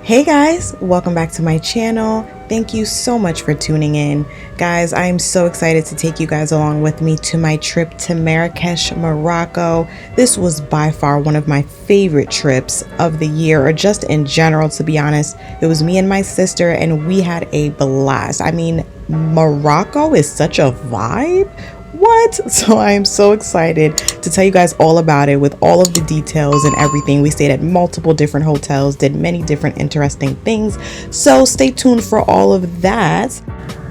Hey guys, welcome back to my channel. Thank you so much for tuning in. Guys, I am so excited to take you guys along with me to my trip to Marrakech, Morocco. This was by far one of my favorite trips of the year, or just in general, to be honest. It was me and my sister and we had a blast. I mean, Morocco is such a vibe. What? So I am so excited to tell you guys all about it with all of the details and everything. We stayed at multiple different hotels, did many different interesting things. So stay tuned for all of that.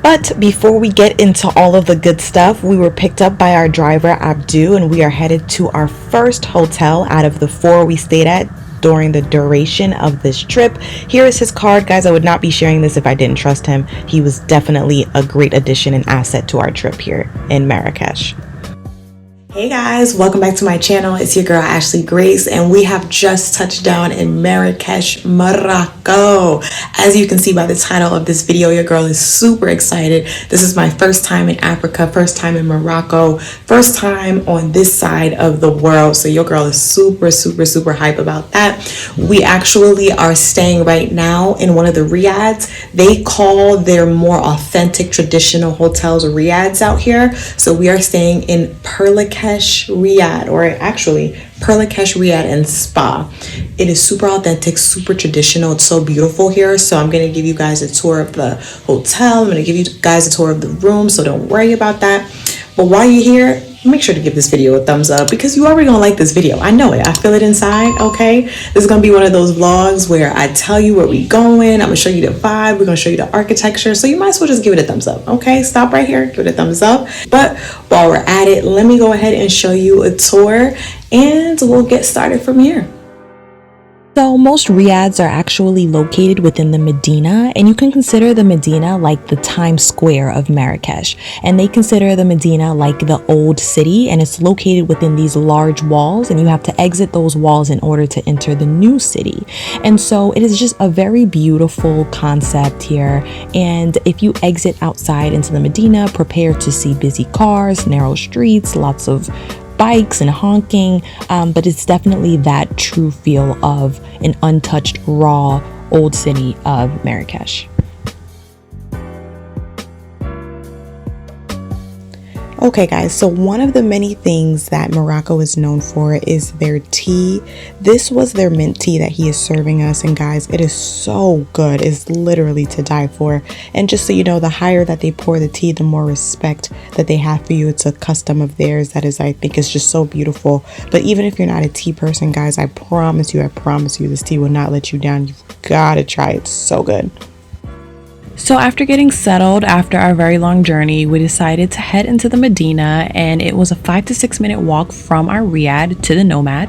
But before we get into all of the good stuff, we were picked up by our driver Abdu and we are headed to our first hotel out of the 4 we stayed at during the duration of this trip. Here is his card, guys. I would not be sharing this if I didn't trust him. He was definitely a great addition and asset to our trip here in Marrakech. Hey guys, welcome back to my channel. It's your girl Ashley Grace and we have just touched down in Marrakech, Morocco. As you can see by the title of this video, your girl is super excited. This is my first time in Africa, first time in Morocco, first time on this side of the world. So your girl is super hype about that. We actually are staying right now in one of the riads. They call their more authentic traditional hotels riads out here. So we are staying in Marrakech Riad, or actually Marrakech Riad and Spa. It is super authentic, super traditional. It's so beautiful here. So I'm going to give you guys a tour of the hotel. I'm going to give you guys a tour of the room, so don't worry about that. But while you're here, make sure to give this video a thumbs up because you already gonna like this video. I know it. I feel it inside, okay? This is gonna be one of those vlogs where I tell you where we going. I'm gonna show you the vibe. We're gonna show you the architecture. So you might as well just give it a thumbs up, okay? Stop right here, give it a thumbs up. But while we're at it, let me go ahead and show you a tour and we'll get started from here. So most riads are actually located within the Medina, and you can consider the Medina like the Times Square of Marrakech, and they consider the Medina like the old city, and it's located within these large walls, and you have to exit those walls in order to enter the new city. And so it is just a very beautiful concept here, and if you exit outside into the Medina, prepare to see busy cars, narrow streets, lots of bikes and honking, but it's definitely that true feel of an untouched, raw, old city of Marrakech. Okay guys, so one of the many things that Morocco is known for is their tea. This was their mint tea that he is serving us, and guys, it is so good. It's literally to die for. And just so you know, the higher that they pour the tea, the more respect that they have for you. It's a custom of theirs that is, I think, is just so beautiful. But even if you're not a tea person, guys, I promise you, this tea will not let you down. You've got to try it. It's so good. So after getting settled after our very long journey, we decided to head into the Medina, and it was a 5 to 6 minute walk from our riad to the Nomad.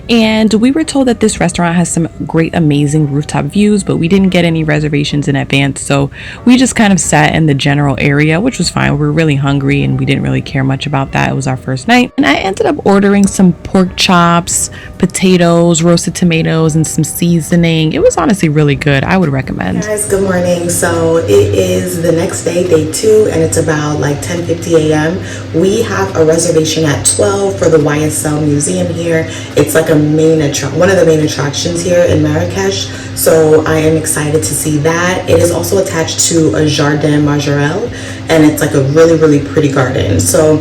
And we were told that this restaurant has some great, amazing rooftop views, but we didn't get any reservations in advance. So we just kind of sat in the general area, which was fine. We were really hungry and we didn't really care much about that. It was our first night. And I ended up ordering some pork chops, potatoes, roasted tomatoes, and some seasoning. It was honestly really good. I would recommend. Guys, good morning. So it is the next day, day 2, and it's about like 10:50 a.m. We have a reservation at 12 for the YSL museum here. It's like one of the main attractions here in Marrakech. So I am excited to see that. It is also attached to a Jardin Majorelle, and it's like a really pretty garden. So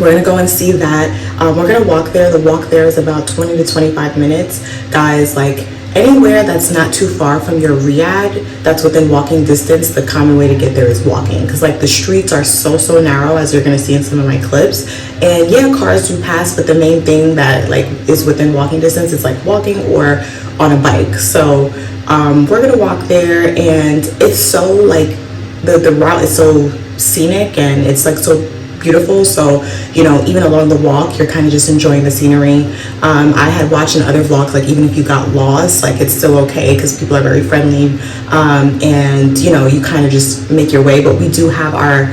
we're gonna go and see that. We're gonna walk there. The walk there is about 20 to 25 minutes. Guys, like anywhere that's not too far from your riad, that's within walking distance, the common way to get there is walking, because like the streets are so narrow, as you're gonna see in some of my clips. And yeah, cars do pass, but the main thing that like is within walking distance is like walking or on a bike. So we're gonna walk there, and it's so like the route is so scenic and it's like so beautiful. So you know, even along the walk, you're kind of just enjoying the scenery. I had watched in other vlogs, like even if you got lost, like it's still okay because people are very friendly, and you know, you kind of just make your way. But we do have our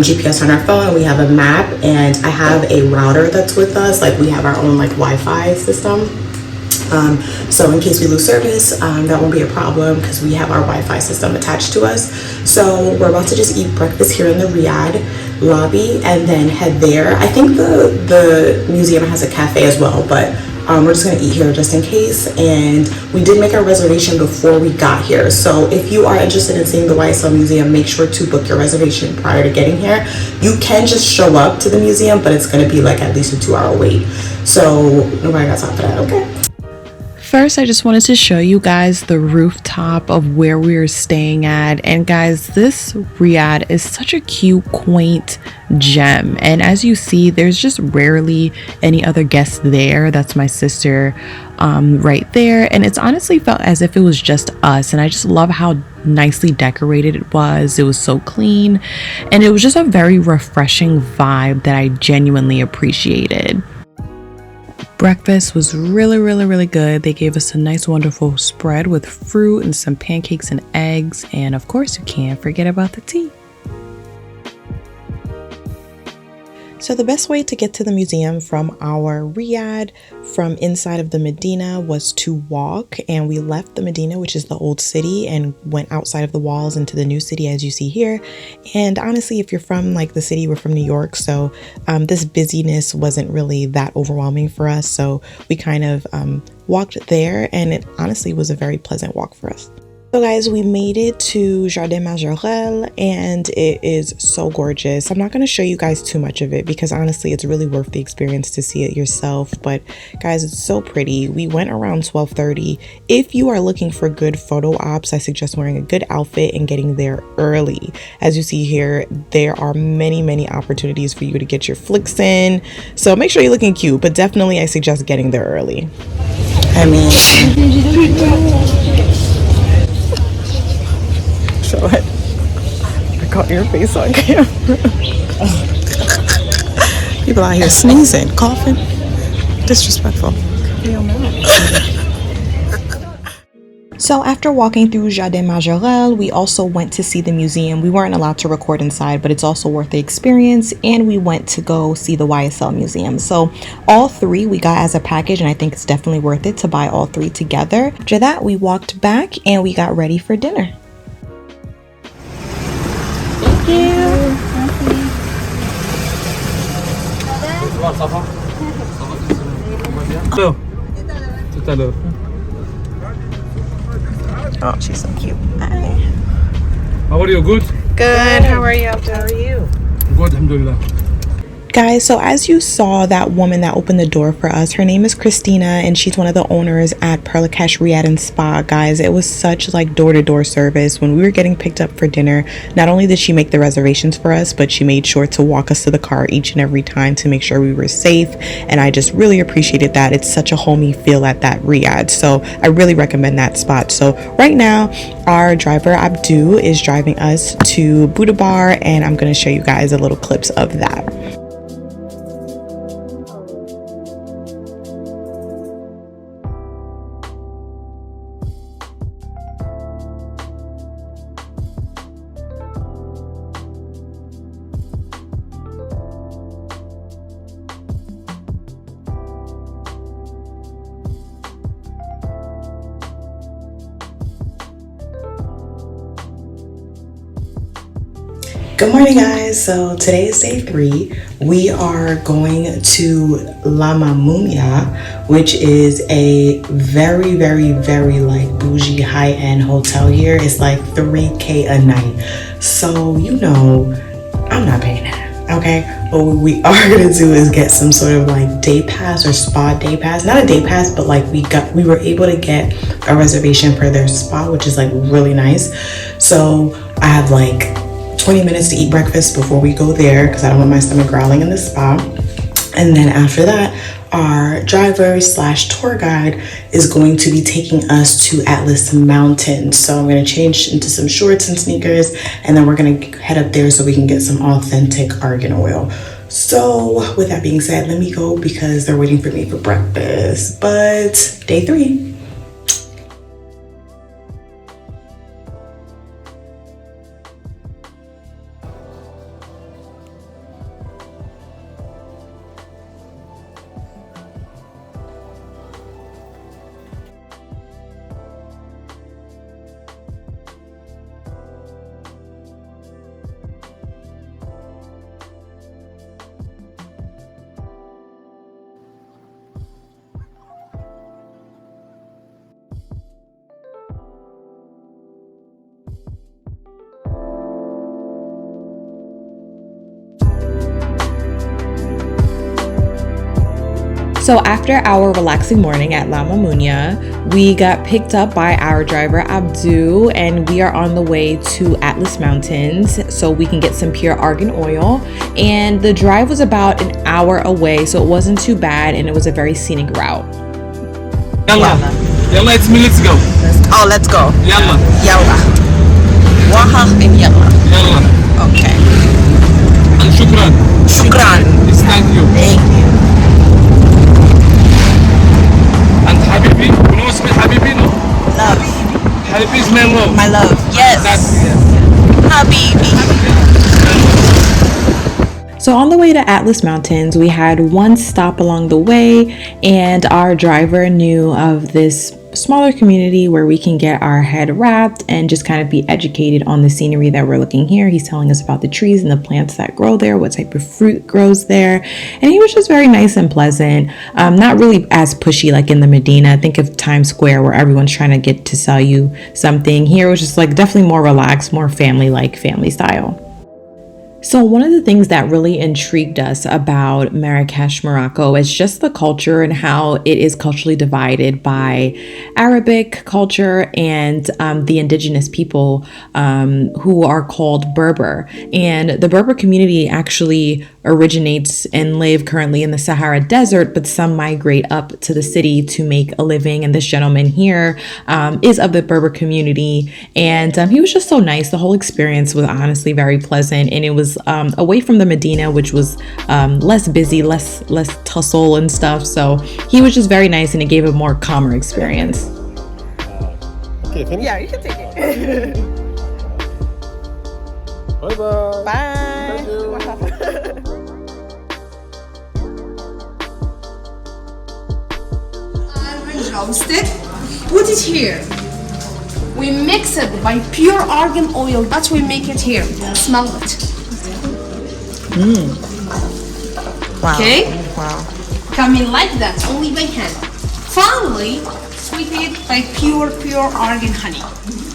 GPS on our phone, and we have a map, and I have a router that's with us. Like we have our own like Wi-Fi system. So in case we lose service, that won't be a problem because we have our Wi-Fi system attached to us. So we're about to just eat breakfast here in the Riad lobby and then head there. I think the museum has a cafe as well, but We're just gonna eat here just in case, and we did make our reservation before we got here. So if you are interested in seeing the YSL Museum, make sure to book your reservation prior to getting here. You can just show up to the museum, but it's gonna be like at least a 2-hour wait. So nobody got time for that, okay? First, I just wanted to show you guys the rooftop of where we are staying at. And guys, this riad is such a cute, quaint gem. And as you see, there's just rarely any other guests there. That's my sister right there. And it's honestly felt as if it was just us. And I just love how nicely decorated it was. It was so clean. And it was just a very refreshing vibe that I genuinely appreciated. Breakfast was really good. They gave us a nice wonderful spread with fruit and some pancakes and eggs, and of course you can't forget about the tea. So the best way to get to the museum from our riad from inside of the Medina was to walk, and we left the Medina, which is the old city, and went outside of the walls into the new city as you see here. And honestly, if you're from like the city, we're from New York, so this busyness wasn't really that overwhelming for us. So we kind of walked there, and it honestly was a very pleasant walk for us. So guys, we made it to Jardin Majorelle, and it is so gorgeous. I'm not going to show you guys too much of it because honestly it's really worth the experience to see it yourself. But guys, it's so pretty. We went around 12:30. If you are looking for good photo ops, I suggest wearing a good outfit and getting there early. As you see here, there are many opportunities for you to get your flicks in, so make sure you're looking cute, but definitely I suggest getting there early. I mean, show it. I caught your face on camera. People out here sneezing, coughing. Disrespectful. So after walking through Jardin Majorelle, we also went to see the museum. We weren't allowed to record inside, but it's also worth the experience. And we went to go see the YSL Museum. So all three we got as a package, and I think it's definitely worth it to buy all three together. After that, we walked back and we got ready for dinner. Tout à l'heure. Oh, she's so cute. Hi. How are you? Good? Good. How are you? How are you? Good, alhamdulillah. Guys, so as you saw, that woman that opened the door for us, her name is Christina, and she's one of the owners at Marrakech Riad and Spa. Guys, it was such like door-to-door service. When we were getting picked up for dinner, not only did she make the reservations for us, but she made sure to walk us to the car each and every time to make sure we were safe, and I just really appreciated that. It's such a homey feel at that riad, so I really recommend that spot. So right now, our driver Abdu is driving us to Buddha Bar, and I'm going to show you guys a little clips of that. Good morning, guys. So today is day 3. We are going to La Mamounia, which is a very like bougie high-end hotel here. It's like $3K a night. So you know, I'm not paying that, okay? But what we are gonna do is get some sort of like day pass or spa day pass. Not a day pass, but like we were able to get a reservation for their spa, which is like really nice. So I have like 20 minutes to eat breakfast before we go there because I don't want my stomach growling in the spa. And then after that, our driver slash tour guide is going to be taking us to Atlas Mountain. So I'm going to change into some shorts and sneakers, and then we're going to head up there so we can get some authentic argan oil. So with that being said, let me go because they're waiting for me for breakfast. But day 3. So after our relaxing morning at La Mamunia, we got picked up by our driver Abdu, and we are on the way to Atlas Mountains so we can get some pure argan oil. And the drive was about an hour away, so it wasn't too bad, and it was a very scenic route. Yalla. Yalla, it's me, let's go. Oh, let's go. Yalla. Yalla. Waha and yalla. Yalla. Okay. And shukran. Shukran. It's thank you. Thank you. And Habibi, you know what's Habibi, no? Love. Habibi is my love. My love. Yes. Habibi. So on the way to Atlas Mountains, we had one stop along the way, and our driver knew of this smaller community where we can get our head wrapped and just kind of be educated on the scenery that we're looking here. He's telling us about the trees and the plants that grow there, what type of fruit grows there, and he was just very nice and pleasant. Not really as pushy like in the Medina. Think of Times Square where everyone's trying to get to sell you something. Here it was just like definitely more relaxed, more family-like, family style. So one of the things that really intrigued us about Marrakech, Morocco is just the culture and how it is culturally divided by Arabic culture and the indigenous people who are called Berber. And the Berber community actually originates and live currently in the Sahara Desert, but some migrate up to the city to make a living. And this gentleman here is of the Berber community. And he was just so nice. The whole experience was honestly very pleasant. And it was away from the Medina, which was less busy, less tussle and stuff. So he was just very nice, and it gave a more calmer experience. Okay, yeah, you can take it. Bye-bye. Bye. Roasted, put it here. We mix it by pure argan oil. That's we make it here. Smell it. Wow. Okay? Wow. Coming like that, only by hand. Finally, sweetened by pure argan honey.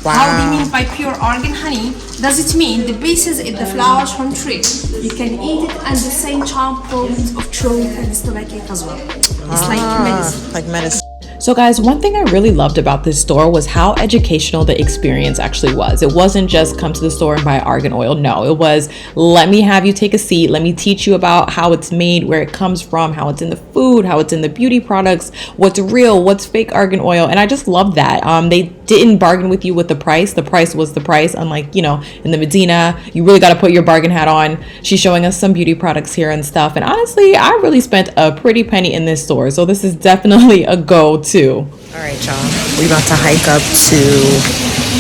Wow. How do you mean by pure argan honey? Does it mean the basis is the flowers from tree? You can eat it and the same charm products of true and stomach as well. It's like medicine. Like medicine. So guys, one thing I really loved about this store was how educational the experience actually was. It wasn't just come to the store and buy argan oil. No, it was let me have you take a seat. Let me teach you about how it's made, where it comes from, how it's in the food, how it's in the beauty products, what's real, what's fake argan oil. And I just loved that. They didn't bargain with you with the price. The price was the price. Unlike, in the Medina, you really got to put your bargain hat on. She's showing us some beauty products here and stuff. And honestly, I really spent a pretty penny in this store. So this is definitely a go-to. All right, y'all. We're about to hike up to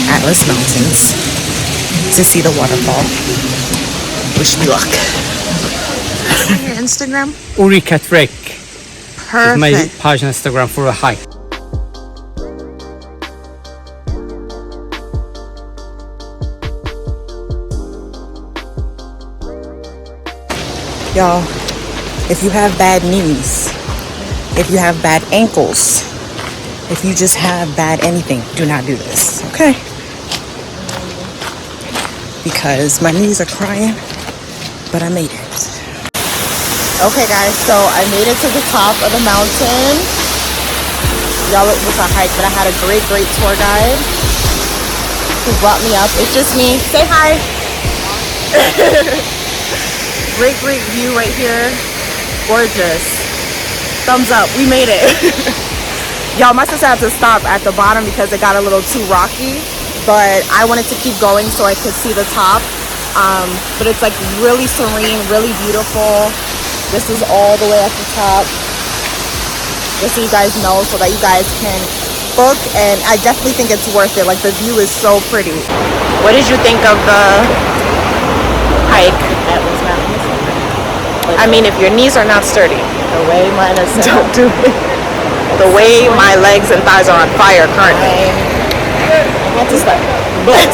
Atlas Mountains to see the waterfall. Wish me luck. Your Instagram? Uri Katrek. Perfect. My page on Instagram for a hike. Y'all, if you have bad knees, if you have bad ankles, if you just have bad anything, do not do this, okay? Because my knees are crying, but I made it. Okay guys, so I made it to the top of the mountain. Y'all, it was a hike, but I had a great tour guide who brought me up. It's just me. Say hi. Great view right here. Gorgeous. Thumbs up. We made it. Y'all, my sister had to stop at the bottom because it got a little too rocky, but I wanted to keep going so I could see the top. But it's like really serene, really beautiful. This is all the way at the top. Just so you guys know, so that you guys can book, and I definitely think it's worth it. Like, the view is so pretty. What did you think of the hike? Atlas Mountains. I mean, if your knees are not sturdy, the way mine is, don't do it. The way my legs and thighs are on fire currently. I had to stop. But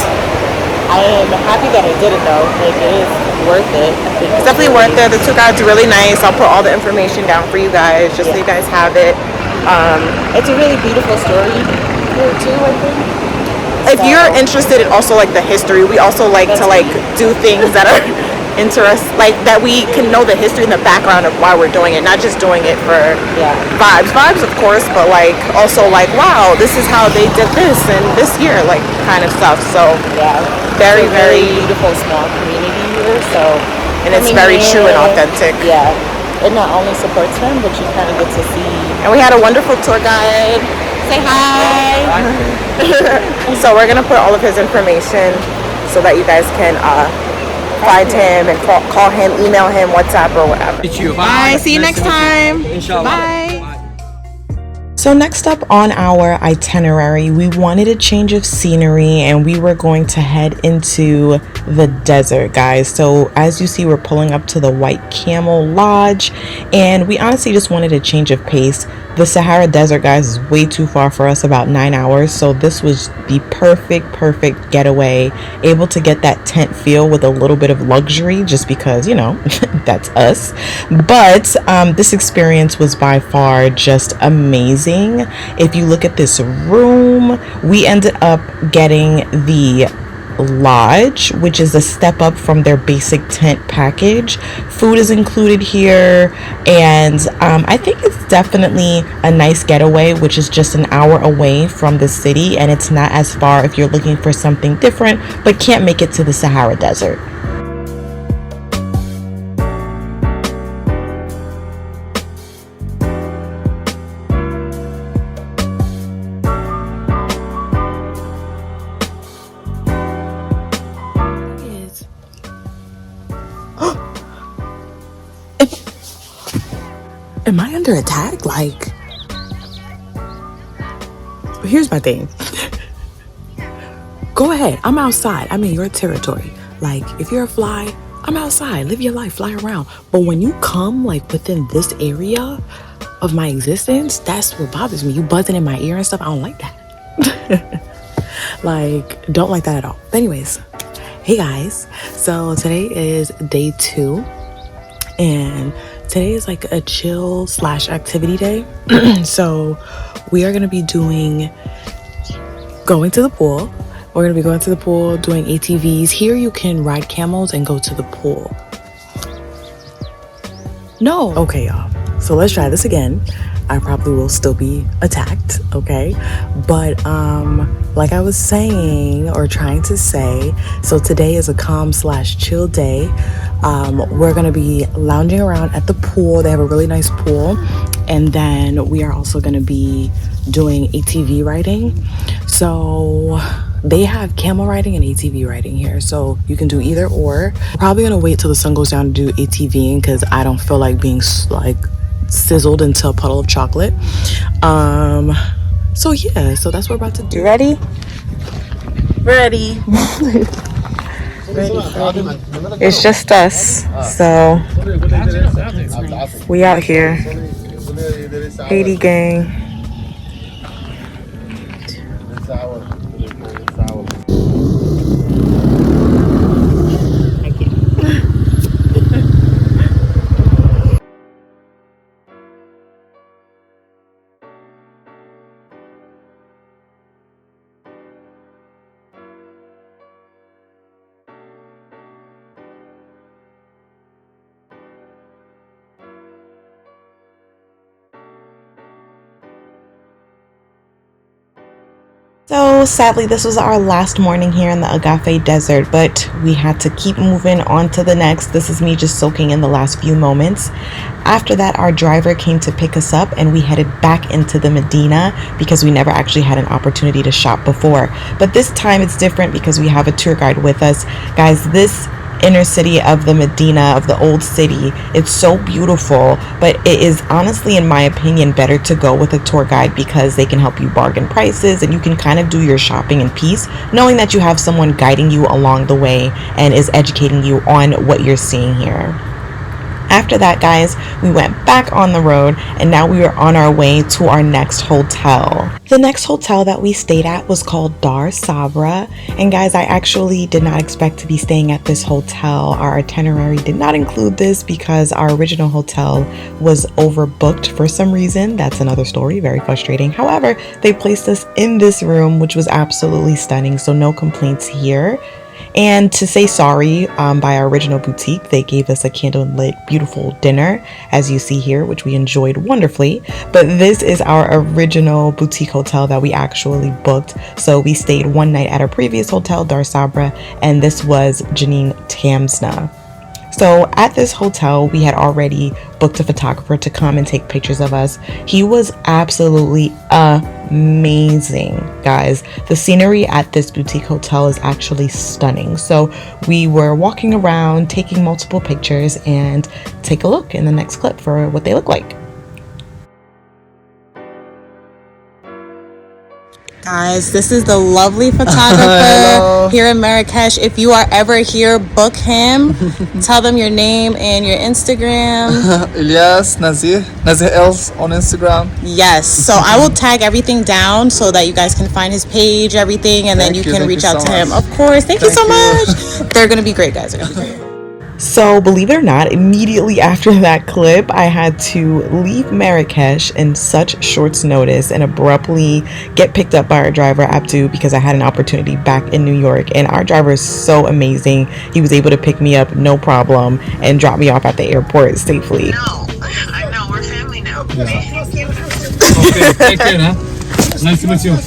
I am happy that I did it though. Like, it is worth it. It's definitely worth it. The tour guide's really nice. I'll put all the information down for you guys, just so you guys have it. It's a really beautiful story here too, I think. If you're interested in also like the history, we also like to like do things that are like that we can know the history and the background of why we're doing it, not just doing it for vibes of course, but like also like, wow, this is how they did this and this year, like kind of stuff. So very beautiful small community here, so, and it's very true and authentic. It not only supports them, but you kind of get to see. And we had a wonderful tour guide. Say hi. So we're gonna put all of his information so that you guys can find him and call him, email him, WhatsApp or whatever. Bye. See you next time. Bye. So next up on our itinerary, we wanted a change of scenery and we were going to head into the desert, guys. So as you see, we're pulling up to the White Camel Lodge and we honestly just wanted a change of pace. The Sahara Desert, guys, is way too far for us, about 9 hours. So this was the perfect getaway, able to get that tent feel with a little bit of luxury just because, you know, that's us. But this experience was by far just amazing. If you look at this room, we ended up getting the lodge, which is a step up from their basic tent package. Food is included here, and I think it's definitely a nice getaway, which is just an hour away from the city, and it's not as far if you're looking for something different but can't make it to the Sahara Desert. Am I under attack? Like, here's my thing. Go ahead. I'm outside. I'm in your territory. Like, if you're a fly, I'm outside. Live your life. Fly around. But when you come, like, within this area of my existence, that's what bothers me. You buzzing in my ear and stuff. I don't like that. Like, don't like that at all. But anyways, hey, guys. So today is day 2. And today is like a chill / activity day. So we are going to be going to the pool. We're going to be going to the pool, doing ATVs. Here you can ride camels and go to the pool. No. Okay, y'all. So let's try this again. I probably will still be attacked, okay? But like I was saying or trying to say, so today is a calm / chill day. We're gonna be lounging around at the pool. They have a really nice pool. And then we are also gonna be doing ATV riding. So they have camel riding and ATV riding here, so you can do either or. Probably gonna wait till the sun goes down to do ATVing because I don't feel like being like sizzled into a puddle of chocolate. So yeah, so that's what we're about to do. You ready? Ready. It's just us, so we out here. Haiti gang. So sadly, this was our last morning here in the Agafay desert, but we had to keep moving on to the next. This is me just soaking in the last few moments. After that, our driver came to pick us up and we headed back into the Medina because we never actually had an opportunity to shop before. But this time it's different because we have a tour guide with us. Guys, this inner city of the Medina, of the old city, it's so beautiful, but it is honestly, in my opinion, better to go with a tour guide because they can help you bargain prices and you can kind of do your shopping in peace, knowing that you have someone guiding you along the way and is educating you on what you're seeing here. After that, guys, we went back on the road and now we were on our way to our next hotel. The next hotel that we stayed at was called Dar Sabra. And guys, I actually did not expect to be staying at this hotel. Our itinerary did not include this because our original hotel was overbooked for some reason. That's another story, very frustrating. However, they placed us in this room, which was absolutely stunning, so no complaints here. And to say sorry, by our original boutique, they gave us a candlelit beautiful dinner, as you see here, which we enjoyed wonderfully. But this is our original boutique hotel that we actually booked. So we stayed one night at our previous hotel, Dar Sabra, and this was Janine Tamsna. So at this hotel, we had already booked a photographer to come and take pictures of us. He was absolutely amazing, guys. The scenery at this boutique hotel is actually stunning. So we were walking around, taking multiple pictures, and take a look in the next clip for what they look like. Guys, this is the lovely photographer here in Marrakech. If you are ever here, book him. Tell them your name and your Instagram. Ilyas Nazir Els on Instagram. Yes, so I will tag everything down so that you guys can find his page, everything, and then you can reach out to him. Of course, thank you so much. They're gonna be great, guys. They're gonna be great. So believe it or not, immediately after that clip, I had to leave Marrakech in such short notice and abruptly get picked up by our driver, Abdu, because I had an opportunity back in New York. And our driver is so amazing. He was able to pick me up, no problem, and drop me off at the airport safely. No, I know, we're family now. Yeah. Okay, take care, huh? Nice to meet you.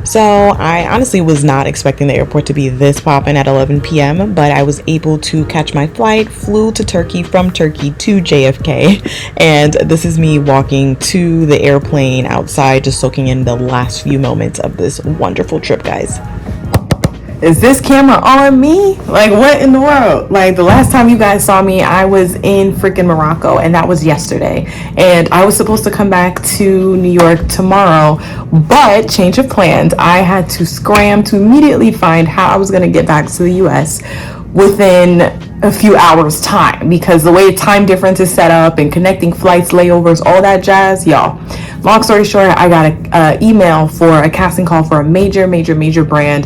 So I honestly was not expecting the airport to be this poppin' at 11 p.m. but I was able to catch my flight, flew to Turkey, from Turkey to JFK, and this is me walking to the airplane outside, just soaking in the last few moments of this wonderful trip, guys. Is this camera on me? Like, what in the world? Like, the last time you guys saw me, I was in freaking Morocco, and that was yesterday. And I was supposed to come back to New York tomorrow, but change of plans. I had to scram to immediately find how I was going to get back to the U.S. within a few hours time, because the way time difference is set up and connecting flights, layovers, all that jazz, y'all. Long story short, I got an email for a casting call for a major brand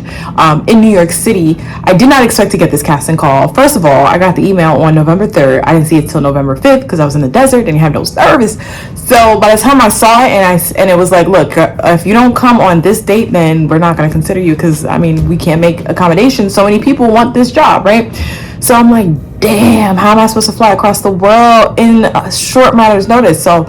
in New York City. I did not expect to get this casting call. First of all, I got the email on November 3rd. I didn't see it till November 5th because I was in the desert and you have no service. So by the time I saw it and it was like, look, if you don't come on this date, then we're not going to consider you, because I mean, we can't make accommodations. So many people want this job, right? So I'm like, damn, how am I supposed to fly across the world in a short matters notice? So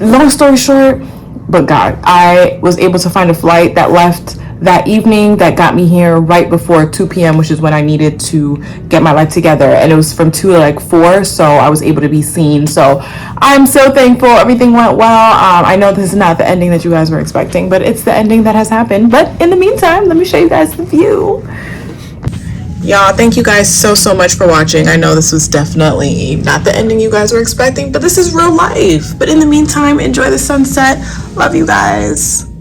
long story short, but God, I was able to find a flight that left that evening that got me here right before 2 p.m., which is when I needed to get my life together. And it was from 2 to like 4, so I was able to be seen. So I'm so thankful. Everything went well. I know this is not the ending that you guys were expecting, but it's the ending that has happened. But in the meantime, let me show you guys the view. Y'all, thank you guys so much for watching. I know this was definitely not the ending you guys were expecting, but this is real life. But in the meantime, enjoy the sunset. Love you guys.